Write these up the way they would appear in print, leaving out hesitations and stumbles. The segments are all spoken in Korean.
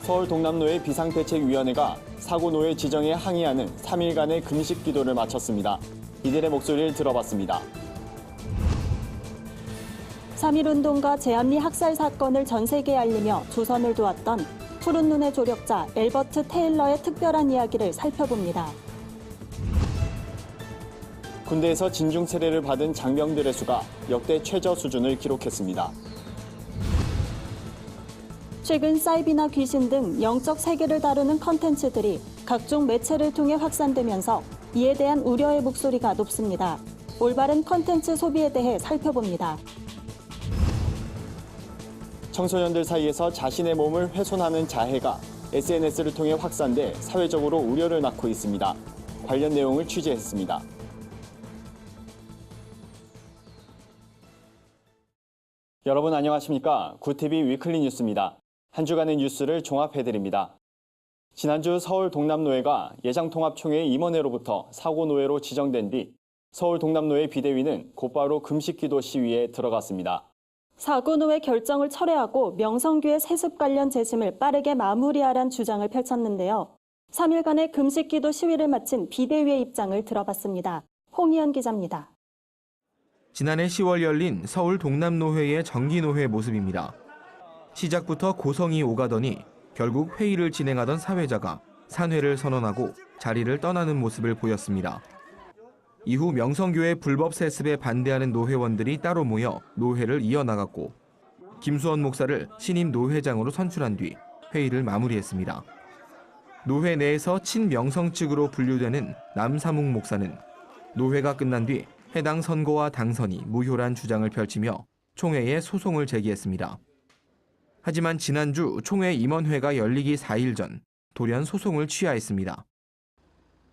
서울 동남로의 비상대책위원회가 사고노예 지정에 항의하는 3일간의 금식 기도를 마쳤습니다. 이들의 목소리를 들어봤습니다. 3.1운동과 제암리 학살 사건을 전 세계에 알리며 조선을 도왔던 푸른 눈의 조력자 엘버트 테일러의 특별한 이야기를 살펴봅니다. 군대에서 진중 세례를 받은 장병들의 수가 역대 최저 수준을 기록했습니다. 최근 사이비나 귀신 등 영적 세계를 다루는 컨텐츠들이 각종 매체를 통해 확산되면서 이에 대한 우려의 목소리가 높습니다. 올바른 컨텐츠 소비에 대해 살펴봅니다. 청소년들 사이에서 자신의 몸을 훼손하는 자해가 SNS를 통해 확산돼 사회적으로 우려를 낳고 있습니다. 관련 내용을 취재했습니다. 여러분 안녕하십니까? 구TV 위클리 뉴스입니다. 한 주간의 뉴스를 종합해드립니다. 지난주 서울 동남노회가 예장통합총회 임원회로부터 사고노회로 지정된 뒤 서울 동남노회 비대위는 곧바로 금식기도 시위에 들어갔습니다. 사고노회 결정을 철회하고 명성교회 세습 관련 재심을 빠르게 마무리하란 주장을 펼쳤는데요. 3일간의 금식기도 시위를 마친 비대위의 입장을 들어봤습니다. 홍희연 기자입니다. 지난해 10월 열린 서울 동남노회의 정기노회 모습입니다. 시작부터 고성이 오가더니 결국 회의를 진행하던 사회자가 산회를 선언하고 자리를 떠나는 모습을 보였습니다. 이후 명성교회 불법 세습에 반대하는 노회원들이 따로 모여 노회를 이어나갔고 김수원 목사를 신임 노회장으로 선출한 뒤 회의를 마무리했습니다. 노회 내에서 친명성 측으로 분류되는 남사묵 목사는 노회가 끝난 뒤 해당 선거와 당선이 무효란 주장을 펼치며 총회에 소송을 제기했습니다. 하지만 지난주 총회 임원회가 열리기 4일 전 돌연 소송을 취하했습니다.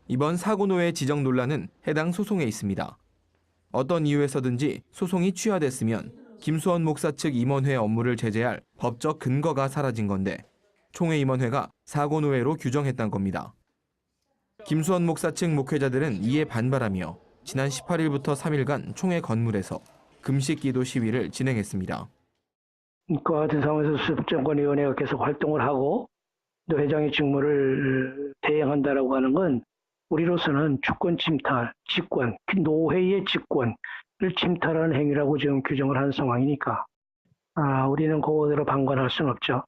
이번 사고노회 지정 논란은 해당 소송에 있습니다. 어떤 이유에서든지 소송이 취하됐으면 김수원 목사 측 임원회 업무를 제재할 법적 근거가 사라진 건데 총회 임원회가 사고노회로 규정했단 겁니다. 김수원 목사 측 목회자들은 이에 반발하며 지난 18일부터 3일간 총회 건물에서 금식기도 시위를 진행했습니다. 그와 같은 상황에서 수습정권위원회가 계속 활동을 하고 노회장의 직무를 대행한다라고 하는 건 우리로서는 주권 침탈, 직권, 노회의 직권을 침탈하는 행위라고 지금 규정을 한 상황이니까 우리는 그거대로 방관할 수는 없죠.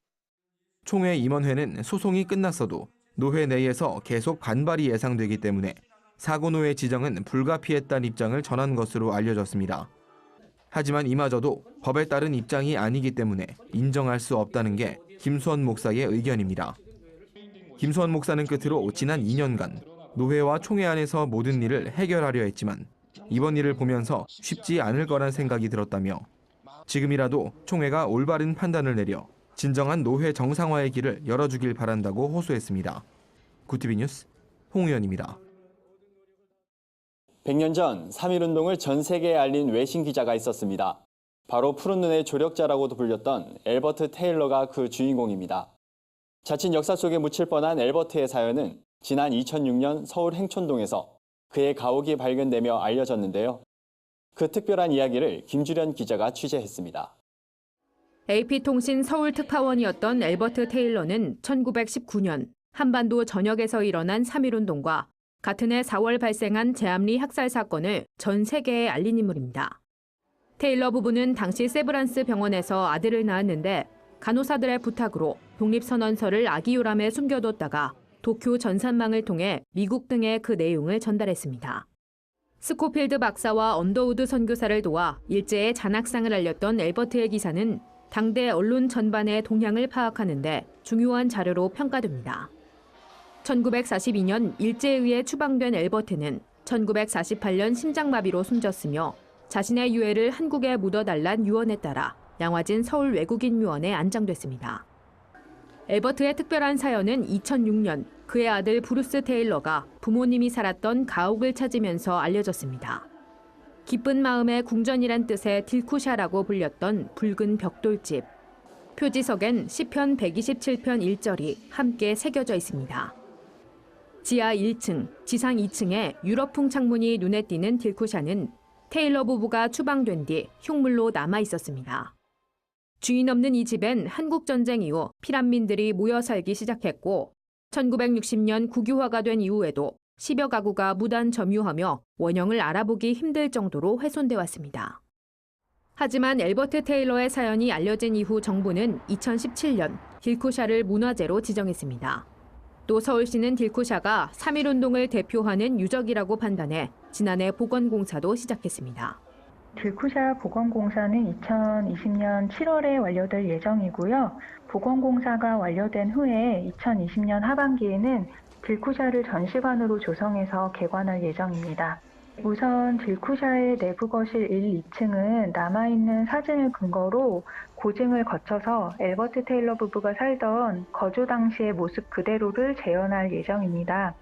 총회 임원회는 소송이 끝났어도 노회 내에서 계속 반발이 예상되기 때문에 사고노회 지정은 불가피했다는 입장을 전한 것으로 알려졌습니다. 하지만 이마저도 법에 따른 입장이 아니기 때문에 인정할 수 없다는 게 김수원 목사의 의견입니다. 김수원 목사는 끝으로 지난 2년간 노회와 총회 안에서 모든 일을 해결하려 했지만 이번 일을 보면서 쉽지 않을 거란 생각이 들었다며 지금이라도 총회가 올바른 판단을 내려 진정한 노회 정상화의 길을 열어주길 바란다고 호소했습니다. 구TV 뉴스 홍우연입니다. 100년 전 3.1운동을 전 세계에 알린 외신 기자가 있었습니다. 바로 푸른 눈의 조력자라고도 불렸던 엘버트 테일러가 그 주인공입니다. 자칫 역사 속에 묻힐 뻔한 엘버트의 사연은 지난 2006년 서울 행촌동에서 그의 가옥이 발견되며 알려졌는데요. 그 특별한 이야기를 김주련 기자가 취재했습니다. AP통신 서울특파원이었던 엘버트 테일러는 1919년 한반도 전역에서 일어난 3.1운동과 같은 해 4월 발생한 제암리 학살 사건을 전 세계에 알린 인물입니다. 테일러 부부는 당시 세브란스 병원에서 아들을 낳았는데 간호사들의 부탁으로 독립선언서를 아기 요람에 숨겨뒀다가 도쿄 전산망을 통해 미국 등에 그 내용을 전달했습니다. 스코필드 박사와 언더우드 선교사를 도와 일제의 잔학상을 알렸던 엘버트의 기사는 당대 언론 전반의 동향을 파악하는 데 중요한 자료로 평가됩니다. 1942년 일제에 의해 추방된 엘버트는 1948년 심장마비로 숨졌으며 자신의 유해를 한국에 묻어달란 유언에 따라 양화진 서울외국인묘원에 안장됐습니다. 엘버트의 특별한 사연은 2006년 그의 아들 브루스 테일러가 부모님이 살았던 가옥을 찾으면서 알려졌습니다. 기쁜 마음의 궁전이란 뜻의 딜쿠샤라고 불렸던 붉은 벽돌집. 표지석엔 시편 127편 1절이 함께 새겨져 있습니다. 지하 1층, 지상 2층에 유럽풍 창문이 눈에 띄는 딜쿠샤는 테일러 부부가 추방된 뒤 흉물로 남아 있었습니다. 주인 없는 이 집엔 한국전쟁 이후 피난민들이 모여 살기 시작했고 1960년 국유화가 된 이후에도 10여 가구가 무단 점유하며 원형을 알아보기 힘들 정도로 훼손돼 왔습니다. 하지만 엘버트 테일러의 사연이 알려진 이후 정부는 2017년 딜쿠샤를 문화재로 지정했습니다. 또 서울시는 딜쿠샤가 3.1운동을 대표하는 유적이라고 판단해 지난해 복원공사도 시작했습니다. 딜쿠샤 복원공사는 2020년 7월에 완료될 예정이고요. 복원공사가 완료된 후에 2020년 하반기에는 딜쿠샤를 전시관으로 조성해서 개관할 예정입니다. 우선 딜쿠샤의 내부 거실 1, 2층은 남아있는 사진을 근거로 고증을 거쳐서 엘버트 테일러 부부가 살던 거주 당시의 모습 그대로를 재현할 예정입니다.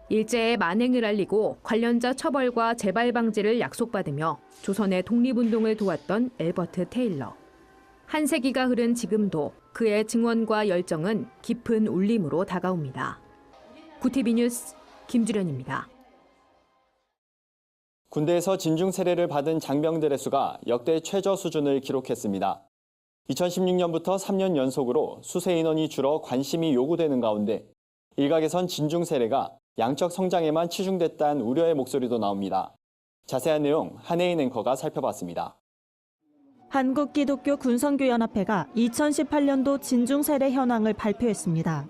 일제의 만행을 알리고 관련자 처벌과 재발 방지를 약속받으며 조선의 독립운동을 도왔던 엘버트 테일러. 한 세기가 흐른 지금도 그의 증언과 열정은 깊은 울림으로 다가옵니다. 구티비 뉴스 김주련입니다. 군대에서 진중 세례를 받은 장병들의 수가 역대 최저 수준을 기록했습니다. 2016년부터 3년 연속으로 수세 인원이 줄어 관심이 요구되는 가운데 일각에선 진중 세례가 양적 성장에만 치중됐다는 우려의 목소리도 나옵니다. 자세한 내용 한혜인 앵커가 살펴봤습니다. 한국기독교군성교연합회가 2018년도 진중세례 현황을 발표했습니다.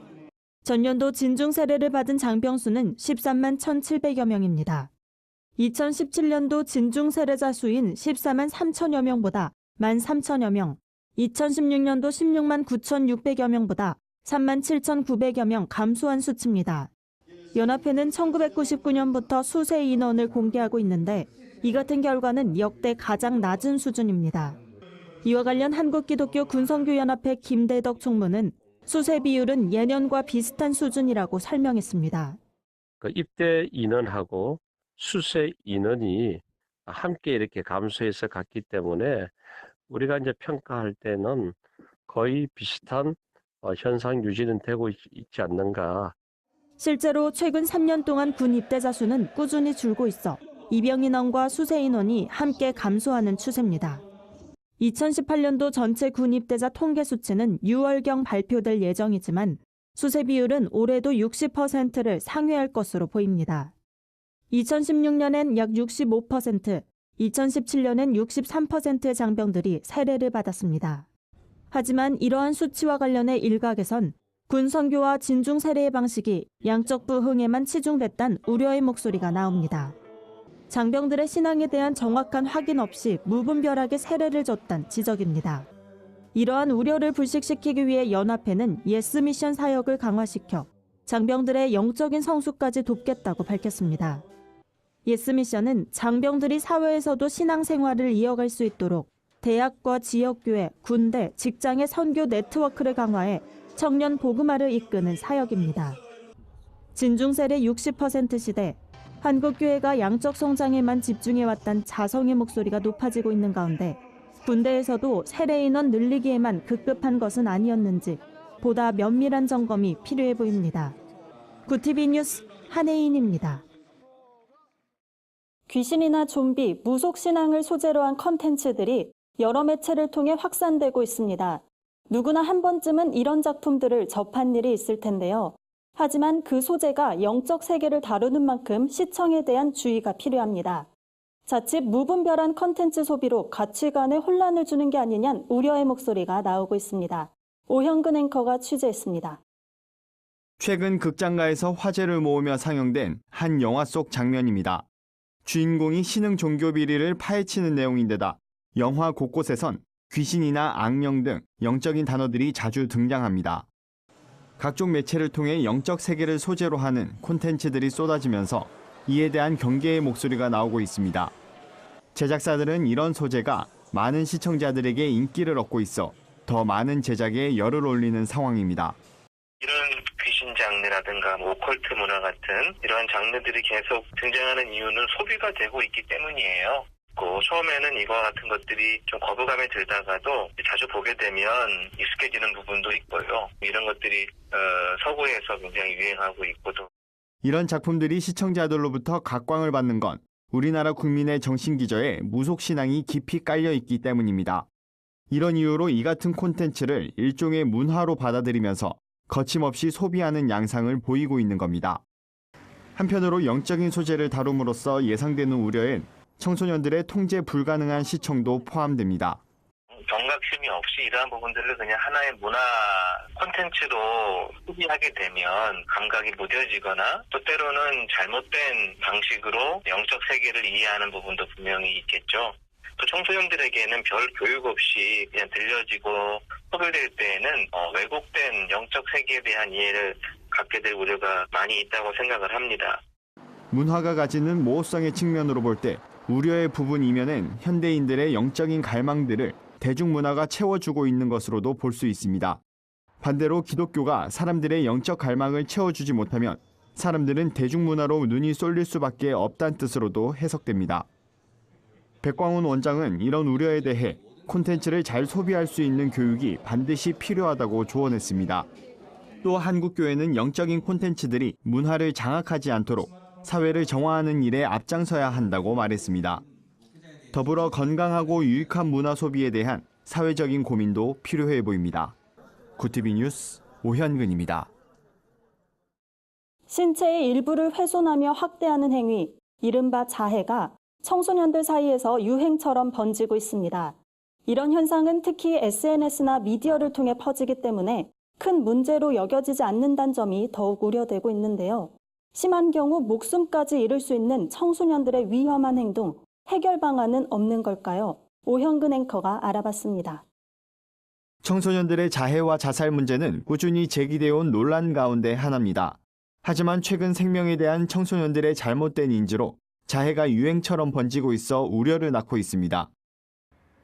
전년도 진중세례를 받은 장병 수는 13만 1,700여 명입니다. 2017년도 진중세례자 수인 14만 3천여 명보다 1만 3천여 명, 2016년도 16만 9,600여 명보다 3만 7,900여 명 감소한 수치입니다. 연합회는 1999년부터 수세 인원을 공개하고 있는데 이 같은 결과는 역대 가장 낮은 수준입니다. 이와 관련 한국기독교군성교연합회 김대덕 총무는 수세 비율은 예년과 비슷한 수준이라고 설명했습니다. 입대 인원하고 수세 인원이 함께 이렇게 감소해서 갔기 때문에 우리가 이제 평가할 때는 거의 비슷한 현상 유지는 되고 있지 않는가. 실제로 최근 3년 동안 군 입대자 수는 꾸준히 줄고 있어 입영 인원과 수세 인원이 함께 감소하는 추세입니다. 2018년도 전체 군 입대자 통계 수치는 6월경 발표될 예정이지만 수세 비율은 올해도 60%를 상회할 것으로 보입니다. 2016년엔 약 65%, 2017년엔 63%의 장병들이 세례를 받았습니다. 하지만 이러한 수치와 관련해 일각에선 군 선교와 진중 세례의 방식이 양적 부흥에만 치중됐다는 우려의 목소리가 나옵니다. 장병들의 신앙에 대한 정확한 확인 없이 무분별하게 세례를 줬다는 지적입니다. 이러한 우려를 불식시키기 위해 연합회는 예스 미션 사역을 강화시켜 장병들의 영적인 성숙까지 돕겠다고 밝혔습니다. 예스 미션은 장병들이 사회에서도 신앙생활을 이어갈 수 있도록 대학과 지역교회, 군대, 직장의 선교 네트워크를 강화해 청년 복음화를 이끄는 사역입니다. 진중세례 60% 시대, 한국교회가 양적 성장에만 집중해왔다는 자성의 목소리가 높아지고 있는 가운데 군대에서도 세례 인원 늘리기에만 급급한 것은 아니었는지 보다 면밀한 점검이 필요해 보입니다. 구티비 뉴스 한혜인입니다. 귀신이나 좀비, 무속신앙을 소재로 한 컨텐츠들이 여러 매체를 통해 확산되고 있습니다. 누구나 한 번쯤은 이런 작품들을 접한 일이 있을 텐데요. 하지만 그 소재가 영적 세계를 다루는 만큼 시청에 대한 주의가 필요합니다. 자칫 무분별한 컨텐츠 소비로 가치관에 혼란을 주는 게 아니냐는 우려의 목소리가 나오고 있습니다. 오형근 앵커가 취재했습니다. 최근 극장가에서 화제를 모으며 상영된 한 영화 속 장면입니다. 주인공이 신흥 종교 비리를 파헤치는 내용인데다 영화 곳곳에선 귀신이나 악령 등 영적인 단어들이 자주 등장합니다. 각종 매체를 통해 영적 세계를 소재로 하는 콘텐츠들이 쏟아지면서 이에 대한 경계의 목소리가 나오고 있습니다. 제작사들은 이런 소재가 많은 시청자들에게 인기를 얻고 있어 더 많은 제작에 열을 올리는 상황입니다. 이런 귀신 장르라든가 오컬트 문화 같은 이러한 장르들이 계속 등장하는 이유는 소비가 되고 있기 때문이에요. 처음에는 이와 같은 것들이 좀 거부감이 들다가도 자주 보게 되면 익숙해지는 부분도 있고요. 이런 것들이 서구에서 굉장히 유행하고 있고도. 이런 작품들이 시청자들로부터 각광을 받는 건 우리나라 국민의 정신기저에 무속신앙이 깊이 깔려 있기 때문입니다. 이런 이유로 이 같은 콘텐츠를 일종의 문화로 받아들이면서 거침없이 소비하는 양상을 보이고 있는 겁니다. 한편으로 영적인 소재를 다룸으로써 예상되는 우려엔 청소년들의 통제 불가능한 시청도 포함됩니다. 경각심이 없이 이러한 부분들을 그냥 하나의 문화 콘텐츠로 소비하게 되면 감각이 무뎌지거나 또 때로는 잘못된 방식으로 영적 세계를 이해하는 부분도 분명히 있겠죠. 또 청소년들에게는 별 교육 없이 그냥 들려지고 소비될 때에는 왜곡된 영적 세계에 대한 이해를 갖게 될 우려가 많이 있다고 생각을 합니다. 문화가 가지는 모호성의 측면으로 볼 때 우려의 부분 이면엔 현대인들의 영적인 갈망들을 대중문화가 채워주고 있는 것으로도 볼 수 있습니다. 반대로 기독교가 사람들의 영적 갈망을 채워주지 못하면 사람들은 대중문화로 눈이 쏠릴 수밖에 없다는 뜻으로도 해석됩니다. 백광훈 원장은 이런 우려에 대해 콘텐츠를 잘 소비할 수 있는 교육이 반드시 필요하다고 조언했습니다. 또 한국교회는 영적인 콘텐츠들이 문화를 장악하지 않도록 사회를 정화하는 일에 앞장서야 한다고 말했습니다. 더불어 건강하고 유익한 문화 소비에 대한 사회적인 고민도 필요해 보입니다. 구티비 뉴스 오현근입니다. 신체의 일부를 훼손하며 학대하는 행위, 이른바 자해가 청소년들 사이에서 유행처럼 번지고 있습니다. 이런 현상은 특히 SNS나 미디어를 통해 퍼지기 때문에 큰 문제로 여겨지지 않는다는 점이 더욱 우려되고 있는데요. 심한 경우 목숨까지 잃을 수 있는 청소년들의 위험한 행동, 해결 방안은 없는 걸까요? 오현근 앵커가 알아봤습니다. 청소년들의 자해와 자살 문제는 꾸준히 제기되어 온 논란 가운데 하나입니다. 하지만 최근 생명에 대한 청소년들의 잘못된 인지로 자해가 유행처럼 번지고 있어 우려를 낳고 있습니다.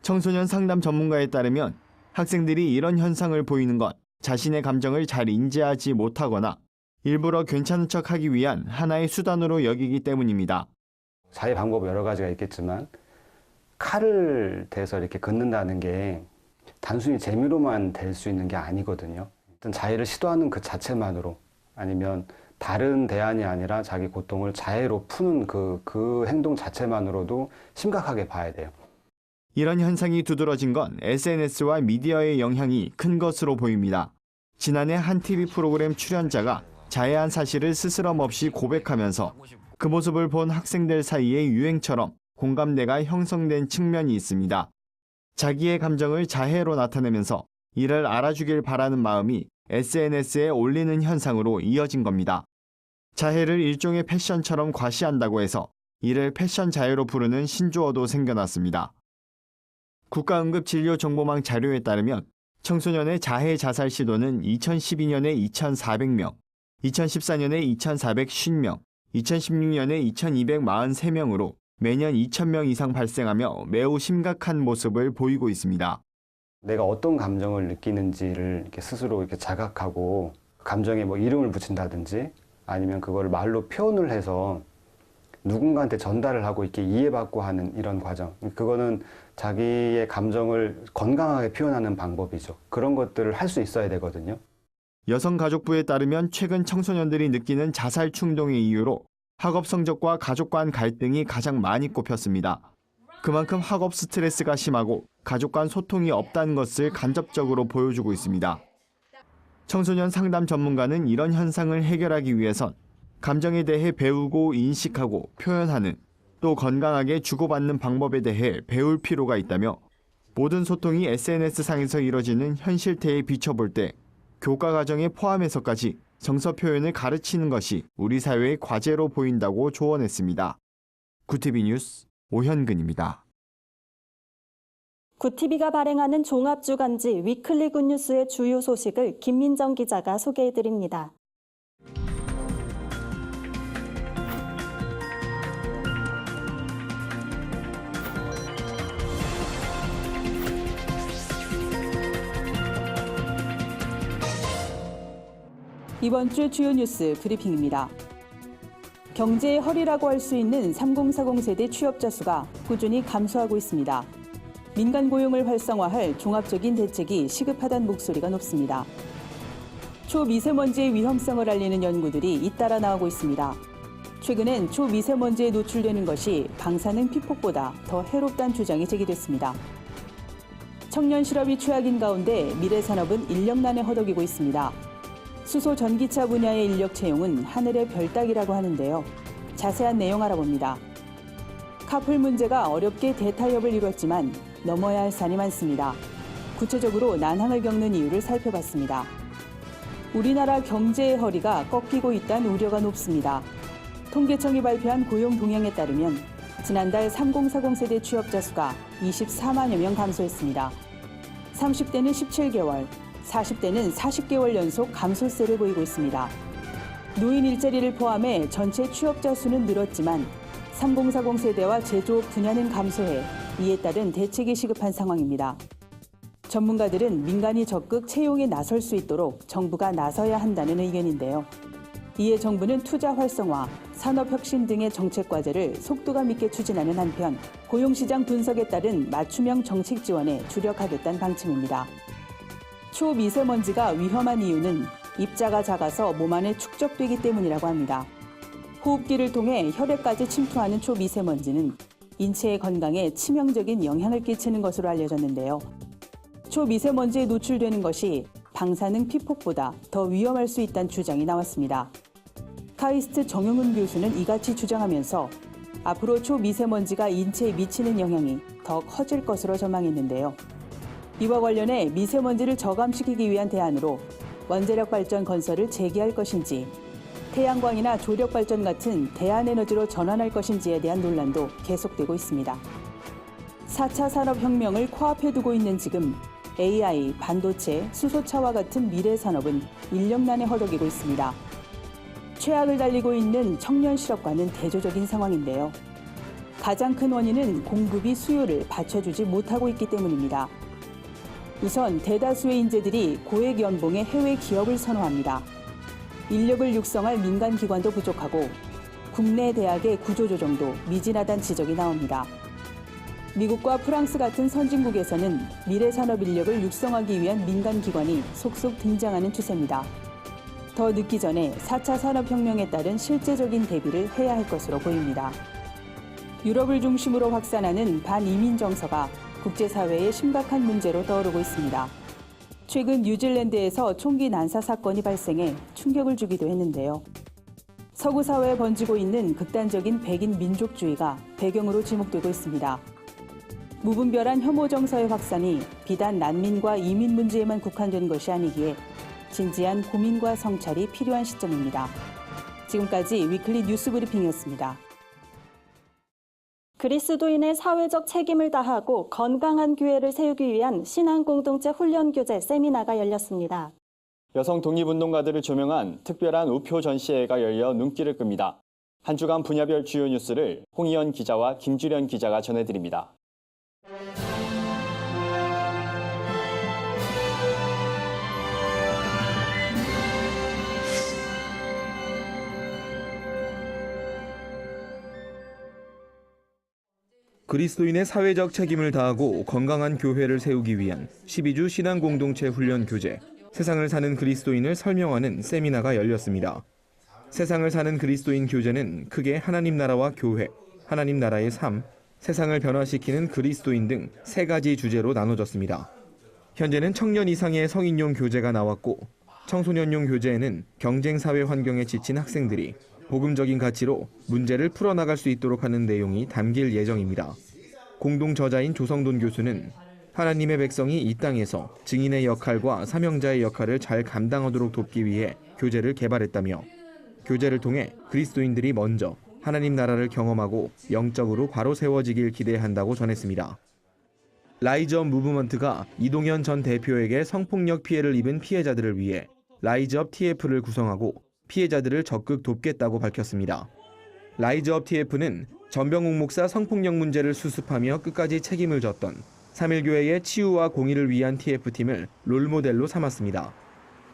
청소년 상담 전문가에 따르면 학생들이 이런 현상을 보이는 것, 자신의 감정을 잘 인지하지 못하거나 일부러 괜찮은 척하기 위한 하나의 수단으로 여기기 때문입니다. 자해 방법 여러 가지가 있겠지만 칼을 대서 이렇게 긋는다는 게 단순히 재미로만 될 수 있는 게 아니거든요. 일단 자해를 시도하는 그 자체만으로 아니면 다른 대안이 아니라 자기 고통을 자해로 푸는 그 행동 자체만으로도 심각하게 봐야 돼요. 이런 현상이 두드러진 건 SNS와 미디어의 영향이 큰 것으로 보입니다. 지난해 한 TV 프로그램 출연자가 자해한 사실을 스스럼 없이 고백하면서 그 모습을 본 학생들 사이에 유행처럼 공감대가 형성된 측면이 있습니다. 자기의 감정을 자해로 나타내면서 이를 알아주길 바라는 마음이 SNS에 올리는 현상으로 이어진 겁니다. 자해를 일종의 패션처럼 과시한다고 해서 이를 패션 자해로 부르는 신조어도 생겨났습니다. 국가응급진료정보망 자료에 따르면 청소년의 자해 자살 시도는 2012년에 2,400명, 2014년에 2,450명, 2016년에 2,243명으로 매년 2,000명 이상 발생하며 매우 심각한 모습을 보이고 있습니다. 내가 어떤 감정을 느끼는지를 이렇게 스스로 이렇게 자각하고 감정에 뭐 이름을 붙인다든지 아니면 그걸 말로 표현을 해서 누군가한테 전달을 하고 이렇게 이해받고 하는 이런 과정. 그거는 자기의 감정을 건강하게 표현하는 방법이죠. 그런 것들을 할 수 있어야 되거든요. 여성가족부에 따르면 최근 청소년들이 느끼는 자살 충동의 이유로 학업 성적과 가족 간 갈등이 가장 많이 꼽혔습니다. 그만큼 학업 스트레스가 심하고 가족 간 소통이 없다는 것을 간접적으로 보여주고 있습니다. 청소년 상담 전문가는 이런 현상을 해결하기 위해선 감정에 대해 배우고 인식하고 표현하는 또 건강하게 주고받는 방법에 대해 배울 필요가 있다며 모든 소통이 SNS상에서 이뤄지는 현 실태에 비춰볼 때 교과 과정에 포함해서까지 정서 표현을 가르치는 것이 우리 사회의 과제로 보인다고 조언했습니다. 구티비 뉴스 오현근입니다. 구티비가 발행하는 종합주간지 위클리 굿뉴스의 주요 소식을 김민정 기자가 소개해드립니다. 이번 주 주요 뉴스 브리핑입니다. 경제의 허리라고 할 수 있는 3040 세대 취업자 수가 꾸준히 감소하고 있습니다. 민간 고용을 활성화할 종합적인 대책이 시급하다는 목소리가 높습니다. 초미세먼지의 위험성을 알리는 연구들이 잇따라 나오고 있습니다. 최근엔 초미세먼지에 노출되는 것이 방사능 피폭보다 더 해롭다는 주장이 제기됐습니다. 청년 실업이 최악인 가운데 미래산업은 인력난에 허덕이고 있습니다. 수소 전기차 분야의 인력 채용은 하늘의 별 따기라고 하는데요. 자세한 내용 알아봅니다. 카풀 문제가 어렵게 대타협을 이뤘지만 넘어야 할 산이 많습니다. 구체적으로 난항을 겪는 이유를 살펴봤습니다. 우리나라 경제의 허리가 꺾이고 있다는 우려가 높습니다. 통계청이 발표한 고용 동향에 따르면 지난달 3040 세대 취업자 수가 24만여 명 감소했습니다. 30대는 17개월, 40대는 40개월 연속 감소세를 보이고 있습니다. 노인 일자리를 포함해 전체 취업자 수는 늘었지만 3040 세대와 제조업 분야는 감소해 이에 따른 대책이 시급한 상황입니다. 전문가들은 민간이 적극 채용에 나설 수 있도록 정부가 나서야 한다는 의견인데요. 이에 정부는 투자 활성화, 산업혁신 등의 정책 과제를 속도감 있게 추진하는 한편 고용시장 분석에 따른 맞춤형 정책 지원에 주력하겠다는 방침입니다. 초미세먼지가 위험한 이유는 입자가 작아서 몸 안에 축적되기 때문이라고 합니다. 호흡기를 통해 혈액까지 침투하는 초미세먼지는 인체의 건강에 치명적인 영향을 끼치는 것으로 알려졌는데요. 초미세먼지에 노출되는 것이 방사능 피폭보다 더 위험할 수 있다는 주장이 나왔습니다. 카이스트 정용훈 교수는 이같이 주장하면서 앞으로 초미세먼지가 인체에 미치는 영향이 더 커질 것으로 전망했는데요. 이와 관련해 미세먼지를 저감시키기 위한 대안으로 원자력 발전 건설을 재개할 것인지 태양광이나 조력 발전 같은 대안에너지로 전환할 것인지에 대한 논란도 계속되고 있습니다. 4차 산업혁명을 코앞에 두고 있는 지금 AI, 반도체, 수소차와 같은 미래 산업은 인력난에 허덕이고 있습니다. 최악을 달리고 있는 청년 실업과는 대조적인 상황인데요. 가장 큰 원인은 공급이 수요를 받쳐주지 못하고 있기 때문입니다. 우선 대다수의 인재들이 고액 연봉의 해외 기업을 선호합니다. 인력을 육성할 민간 기관도 부족하고 국내 대학의 구조조정도 미진하다는 지적이 나옵니다. 미국과 프랑스 같은 선진국에서는 미래 산업 인력을 육성하기 위한 민간 기관이 속속 등장하는 추세입니다. 더 늦기 전에 4차 산업혁명에 따른 실제적인 대비를 해야 할 것으로 보입니다. 유럽을 중심으로 확산하는 반이민 정서가 국제사회의 심각한 문제로 떠오르고 있습니다. 최근 뉴질랜드에서 총기 난사 사건이 발생해 충격을 주기도 했는데요. 서구 사회에 번지고 있는 극단적인 백인 민족주의가 배경으로 지목되고 있습니다. 무분별한 혐오 정서의 확산이 비단 난민과 이민 문제에만 국한된 것이 아니기에 진지한 고민과 성찰이 필요한 시점입니다. 지금까지 위클리 뉴스 브리핑이었습니다. 그리스도인의 사회적 책임을 다하고 건강한 교회를 세우기 위한 신앙공동체 훈련교재 세미나가 열렸습니다. 여성 독립운동가들을 조명한 특별한 우표 전시회가 열려 눈길을 끕니다. 한 주간 분야별 주요 뉴스를 홍희연 기자와 김주련 기자가 전해드립니다. 그리스도인의 사회적 책임을 다하고 건강한 교회를 세우기 위한 12주 신앙공동체 훈련 교재, 세상을 사는 그리스도인을 설명하는 세미나가 열렸습니다. 세상을 사는 그리스도인 교재는 크게 하나님 나라와 교회, 하나님 나라의 삶, 세상을 변화시키는 그리스도인 등 3가지 주제로 나눠졌습니다. 현재는 청년 이상의 성인용 교재가 나왔고 청소년용 교재에는 경쟁사회 환경에 지친 학생들이 복음적인 가치로 문제를 풀어나갈 수 있도록 하는 내용이 담길 예정입니다. 공동 저자인 조성돈 교수는 하나님의 백성이 이 땅에서 증인의 역할과 사명자의 역할을 잘 감당하도록 돕기 위해 교재를 개발했다며 교재를 통해 그리스도인들이 먼저 하나님 나라를 경험하고 영적으로 바로 세워지길 기대한다고 전했습니다. 라이즈업 무브먼트가 이동현 전 대표에게 성폭력 피해를 입은 피해자들을 위해 라이즈업 TF를 구성하고 피해자들을 적극 돕겠다고 밝혔습니다. 라이즈업 TF는 전병욱 목사 성폭력 문제를 수습하며 끝까지 책임을 졌던 3.1교회의 치유와 공의를 위한 TF팀을 롤모델로 삼았습니다.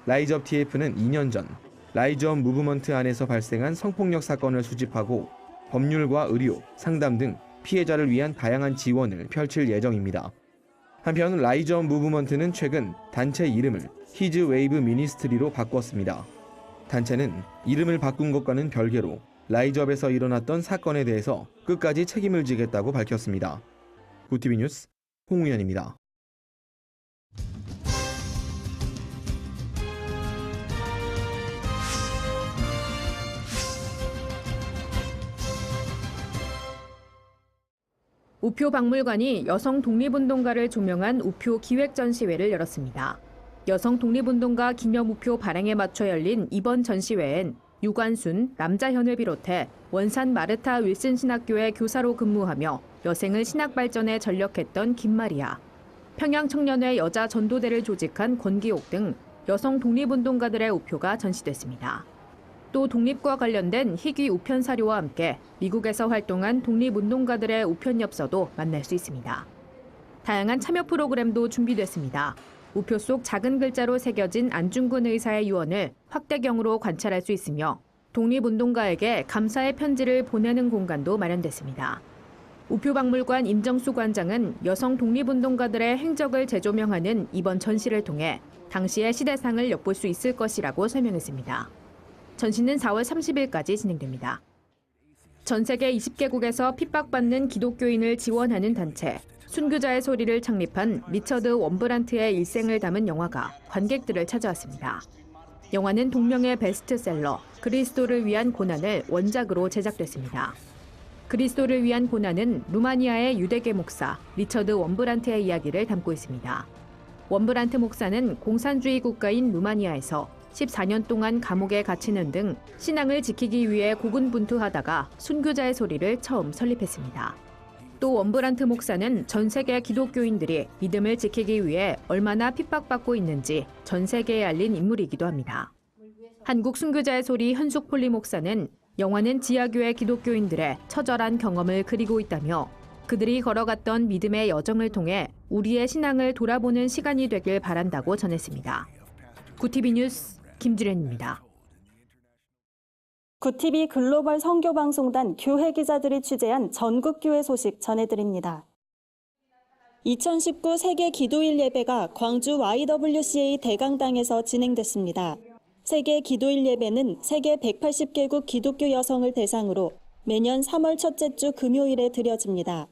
라이즈업 TF는 2년 전 라이즈업 무브먼트 안에서 발생한 성폭력 사건을 수집하고 법률과 의료, 상담 등 피해자를 위한 다양한 지원을 펼칠 예정입니다. 한편 라이즈업 무브먼트는 최근 단체 이름을 히즈 웨이브 미니스트리로 바꿨습니다. 단체는 이름을 바꾼 것과는 별개로 라이즈업에서 일어났던 사건에 대해서 끝까지 책임을 지겠다고 밝혔습니다. 구티비 뉴스 홍우연입니다. 우표 박물관이 여성 독립운동가를 조명한 우표 기획 전시회를 열었습니다. 여성 독립운동가 기념 우표 발행에 맞춰 열린 이번 전시회엔 유관순, 남자현을 비롯해 원산 마르타 윌슨 신학교의 교사로 근무하며 여생을 신학 발전에 전력했던 김마리아, 평양 청년회 여자 전도대를 조직한 권기옥 등 여성 독립운동가들의 우표가 전시됐습니다. 또 독립과 관련된 희귀 우편 사료와 함께 미국에서 활동한 독립운동가들의 우편 엽서도 만날 수 있습니다. 다양한 참여 프로그램도 준비됐습니다. 우표 속 작은 글자로 새겨진 안중근 의사의 유언을 확대경으로 관찰할 수 있으며 독립운동가에게 감사의 편지를 보내는 공간도 마련됐습니다. 우표박물관 임정수 관장은 여성 독립운동가들의 행적을 재조명하는 이번 전시를 통해 당시의 시대상을 엿볼 수 있을 것이라고 설명했습니다. 전시는 4월 30일까지 진행됩니다. 전 세계 20개국에서 핍박받는 기독교인을 지원하는 단체 순교자의 소리를 창립한 리처드 원브란트의 일생을 담은 영화가 관객들을 찾아왔습니다. 영화는 동명의 베스트셀러 그리스도를 위한 고난을 원작으로 제작됐습니다. 그리스도를 위한 고난은 루마니아의 유대계 목사 리처드 원브란트의 이야기를 담고 있습니다. 원브란트 목사는 공산주의 국가인 루마니아에서 14년 동안 감옥에 갇히는 등 신앙을 지키기 위해 고군분투하다가 순교자의 소리를 처음 설립했습니다. 또 원브란트 목사는 전 세계 기독교인들이 믿음을 지키기 위해 얼마나 핍박받고 있는지 전 세계에 알린 인물이기도 합니다. 한국 순교자의 소리 현숙폴리 목사는 영화는 지하교회 기독교인들의 처절한 경험을 그리고 있다며 그들이 걸어갔던 믿음의 여정을 통해 우리의 신앙을 돌아보는 시간이 되길 바란다고 전했습니다. 구티비 뉴스 김주련입니다. 구티비 글로벌 선교방송단 교회 기자들이 취재한 전국교회 소식 전해드립니다. 2019 세계 기도일 예배가 광주 YWCA 대강당에서 진행됐습니다. 세계 기도일 예배는 세계 180개국 기독교 여성을 대상으로 매년 3월 첫째 주 금요일에 드려집니다.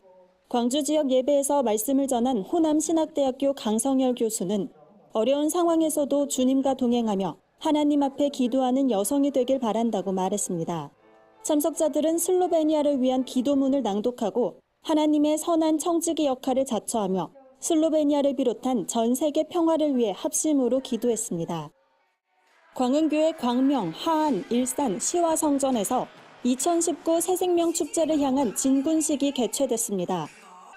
광주 지역 예배에서 말씀을 전한 호남신학대학교 강성열 교수는 어려운 상황에서도 주님과 동행하며 하나님 앞에 기도하는 여성이 되길 바란다고 말했습니다. 참석자들은 슬로베니아를 위한 기도문을 낭독하고 하나님의 선한 청지기 역할을 자처하며 슬로베니아를 비롯한 전 세계 평화를 위해 합심으로 기도했습니다. 광흥교회 광명, 하안, 일산, 시화성전에서 2019 새생명 축제를 향한 진군식이 개최됐습니다.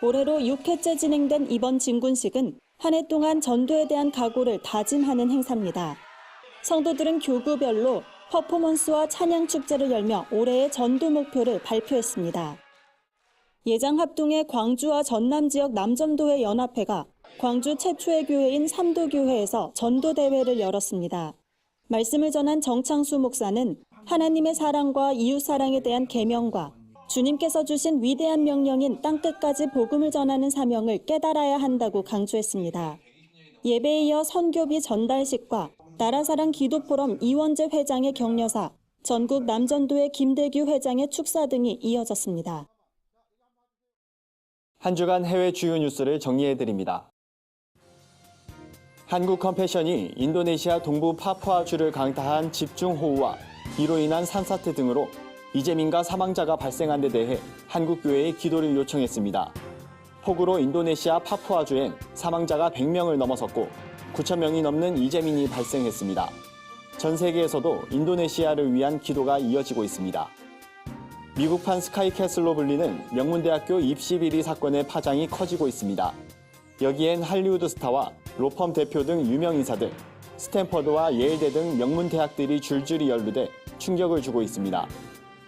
올해로 6회째 진행된 이번 진군식은 한 해 동안 전도에 대한 각오를 다짐하는 행사입니다. 성도들은 교구별로 퍼포먼스와 찬양 축제를 열며 올해의 전도 목표를 발표했습니다. 예장합동의 광주와 전남 지역 남전도회 연합회가 광주 최초의 교회인 삼도교회에서 전도대회를 열었습니다. 말씀을 전한 정창수 목사는 하나님의 사랑과 이웃사랑에 대한 계명과 주님께서 주신 위대한 명령인 땅끝까지 복음을 전하는 사명을 깨달아야 한다고 강조했습니다. 예배에 이어 선교비 전달식과 나라사랑 기도포럼 이원재 회장의 격려사, 전국 남전도회 김대규 회장의 축사 등이 이어졌습니다. 한 주간 해외 주요 뉴스를 정리해드립니다. 한국 컴패션이 인도네시아 동부 파푸아주를 강타한 집중호우와 이로 인한 산사태 등으로 이재민과 사망자가 발생한 데 대해 한국교회에 기도를 요청했습니다. 폭우로 인도네시아 파푸아주엔 사망자가 100명을 넘어섰고 9천 명이 넘는 이재민이 발생했습니다. 전 세계에서도 인도네시아를 위한 기도가 이어지고 있습니다. 미국판 스카이캐슬로 불리는 명문대학교 입시 비리 사건의 파장이 커지고 있습니다. 여기엔 할리우드 스타와 로펌 대표 등 유명 인사들, 스탠퍼드와 예일대 등 명문 대학들이 줄줄이 연루돼 충격을 주고 있습니다.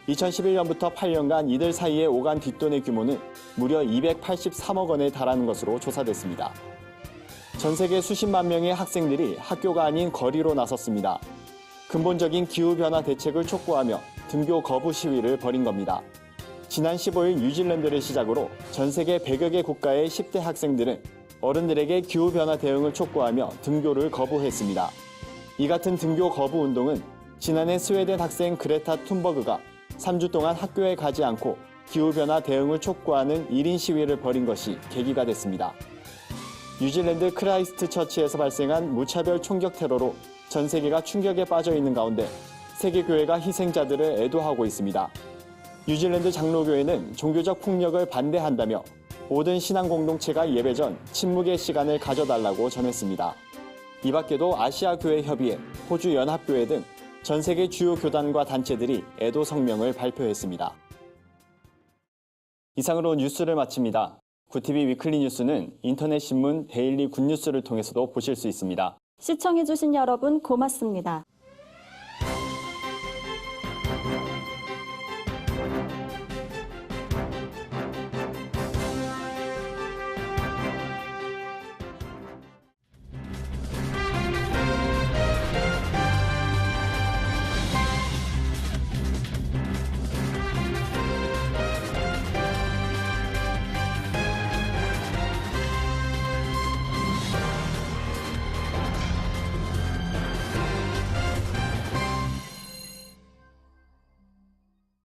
2011년부터 8년간 이들 사이에 오간 뒷돈의 규모는 무려 283억 원에 달하는 것으로 조사됐습니다. 전 세계 수십만 명의 학생들이 학교가 아닌 거리로 나섰습니다. 근본적인 기후변화 대책을 촉구하며 등교 거부 시위를 벌인 겁니다. 지난 15일 뉴질랜드를 시작으로 전 세계 100여 개 국가의 10대 학생들은 어른들에게 기후변화 대응을 촉구하며 등교를 거부했습니다. 이 같은 등교 거부 운동은 지난해 스웨덴 학생 그레타 툰버그가 3주 동안 학교에 가지 않고 기후변화 대응을 촉구하는 1인 시위를 벌인 것이 계기가 됐습니다. 뉴질랜드 크라이스트 처치에서 발생한 무차별 총격 테러로 전 세계가 충격에 빠져 있는 가운데 세계교회가 희생자들을 애도하고 있습니다. 뉴질랜드 장로교회는 종교적 폭력을 반대한다며 모든 신앙 공동체가 예배 전 침묵의 시간을 가져달라고 전했습니다. 이 밖에도 아시아교회협의회, 호주연합교회 등 전 세계 주요 교단과 단체들이 애도 성명을 발표했습니다. 이상으로 뉴스를 마칩니다. 구TV 위클리 뉴스는 인터넷 신문 데일리 굿뉴스를 통해서도 보실 수 있습니다. 시청해주신 여러분 고맙습니다.